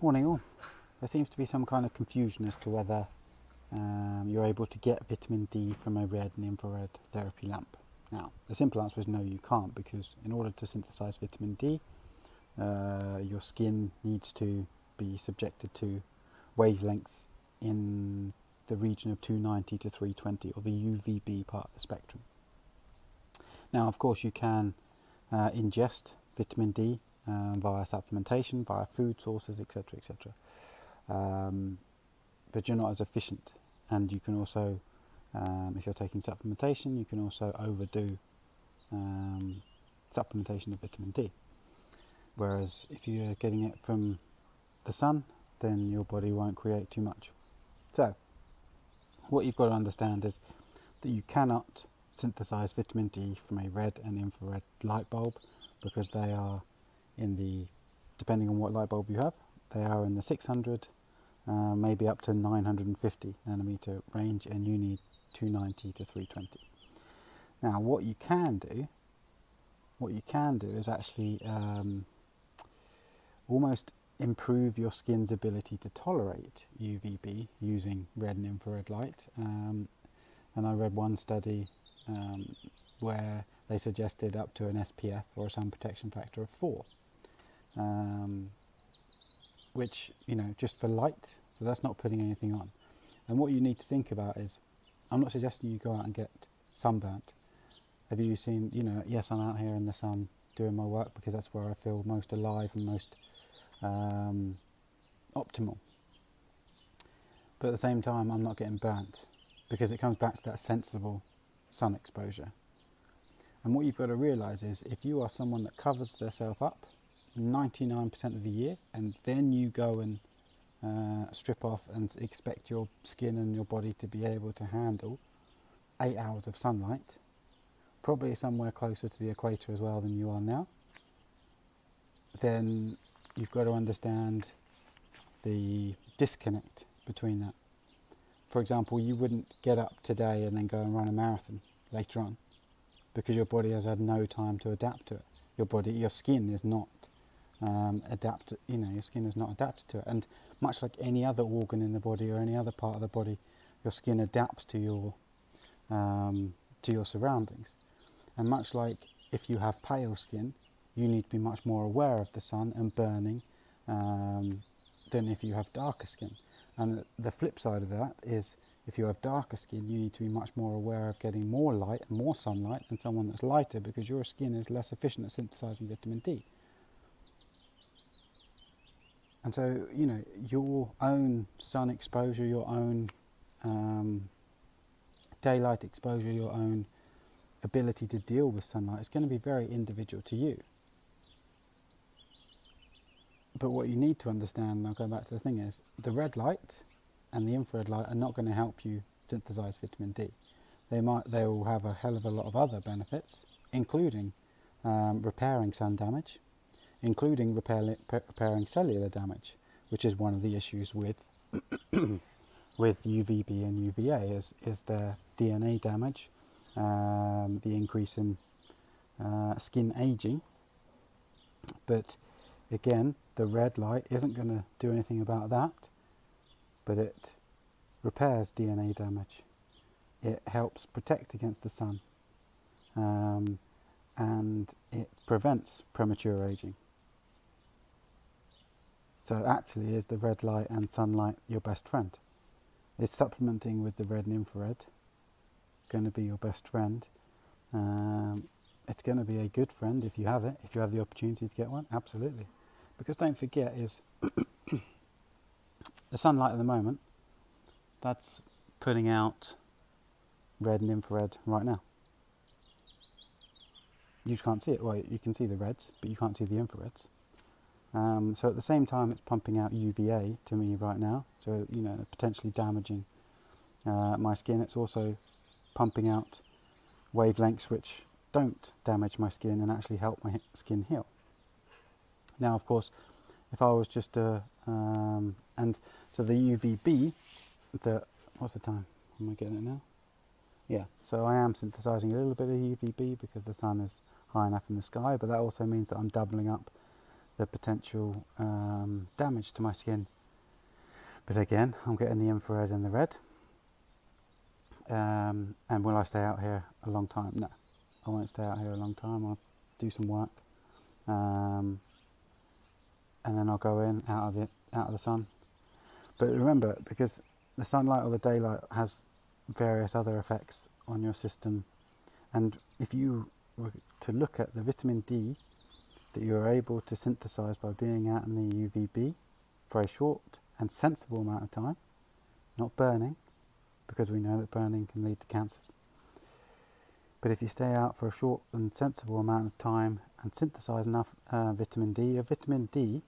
Morning all. There seems to be some kind of confusion as to whether you're able to get vitamin D from a red and infrared therapy lamp. Now, the simple answer is no, you can't, because in order to synthesize vitamin D, your skin needs to be subjected to wavelengths in the region of 290 to 320, or the UVB part of the spectrum. Now, of course, you can ingest vitamin D via supplementation, via food sources, etc., etc. But you're not as efficient, and you can also, if you're taking supplementation, you can also overdo supplementation of vitamin D. Whereas if you're getting it from the sun, then your body won't create too much. So, what you've got to understand is that you cannot synthesize vitamin D from a red and infrared light bulb, because they are in the, depending on what light bulb you have, they are in the 600, maybe up to 950 nanometer range, and you need 290 to 320. Now, what you can do is actually almost improve your skin's ability to tolerate UVB using red and infrared light. And I read one study where they suggested up to an SPF, or a sun protection factor, of 4, which, just for light, so that's not putting anything on. And what you need to think about is, I'm not suggesting you go out and get sunburnt. Have you seen, yes, I'm out here in the sun doing my work because that's where I feel most alive and most optimal. But at the same time, I'm not getting burnt, because it comes back to that sensible sun exposure. And what you've got to realise is, if you are someone that covers themselves up 99% of the year, and then you go and strip off and expect your skin and your body to be able to handle 8 hours of sunlight, probably somewhere closer to the equator as well than you are now, then you've got to understand the disconnect between that. For example, you wouldn't get up today and then go and run a marathon later on, because your body has had no time to adapt to it. Your skin is not your skin is not adapted to it. And much like any other organ in the body or any other part of the body, your skin adapts to your surroundings. And much like if you have pale skin, you need to be much more aware of the sun and burning than if you have darker skin. And the flip side of that is, if you have darker skin, you need to be much more aware of getting more light and more sunlight than someone that's lighter, because your skin is less efficient at synthesizing vitamin D. And so, your own sun exposure, your own daylight exposure, your own ability to deal with sunlight is going to be very individual to you. But what you need to understand, and I'll go back to the thing, is the red light and the infrared light are not going to help you synthesize vitamin D. They will have a hell of a lot of other benefits, including repairing sun damage, including repairing cellular damage, which is one of the issues with with UVB and UVA, is their DNA damage, the increase in skin aging. But again, the red light isn't going to do anything about that, but it repairs DNA damage. It helps protect against the sun, and it prevents premature aging. So actually, is the red light and sunlight your best friend? Is supplementing with the red and infrared going to be your best friend? It's going to be a good friend if you have it, if you have the opportunity to get one, absolutely. Because don't forget, is the sunlight at the moment, that's putting out red and infrared right now. You just can't see it. Well, you can see the reds, but you can't see the infrareds. So at the same time, it's pumping out UVA to me right now, so potentially damaging my skin. It's also pumping out wavelengths which don't damage my skin and actually help my skin heal. Now, of course, if I was just and so the UVB, what's the time? Am I getting it now? Yeah, so I am synthesizing a little bit of UVB because the sun is high enough in the sky, but that also means that I'm doubling up the potential damage to my skin. But again, I'm getting the infrared and the red. And will I stay out here a long time? No, I won't stay out here a long time. I'll do some work, and then I'll go in out of the sun. But remember, because the sunlight or the daylight has various other effects on your system, and if you were to look at the vitamin D that you're able to synthesize by being out in the UVB for a short and sensible amount of time, not burning, because we know that burning can lead to cancers. But if you stay out for a short and sensible amount of time and synthesize enough vitamin D, a vitamin D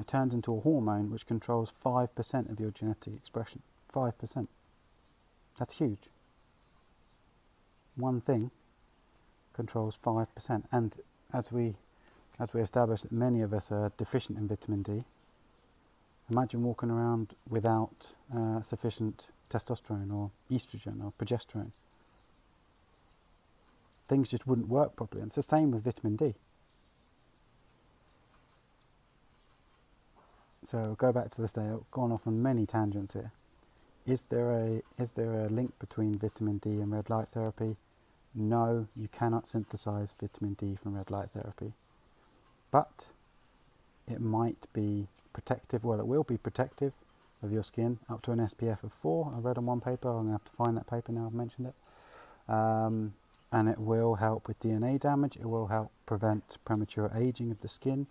turns into a hormone which controls 5% of your genetic expression. 5%. That's huge. One thing controls 5%. And as we established that many of us are deficient in vitamin D, imagine walking around without sufficient testosterone or estrogen or progesterone. Things just wouldn't work properly. And it's the same with vitamin D. So go back to this day. I've gone off on many tangents here. Is there a link between vitamin D and red light therapy? No, you cannot synthesize vitamin D from red light therapy. But it might be protective. Well, it will be protective of your skin up to an SPF of 4. I read on one paper. I'm going to have to find that paper now I've mentioned it. And it will help with DNA damage. It will help prevent premature aging of the skin.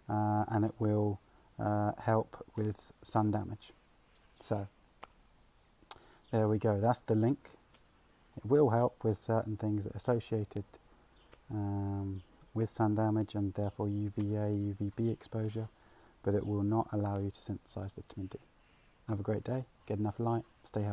And it will help with sun damage. So there we go. That's the link. It will help with certain things that are associated with sun damage and therefore UVA, UVB exposure, but it will not allow you to synthesize vitamin D. Have a great day. Get enough light. Stay healthy.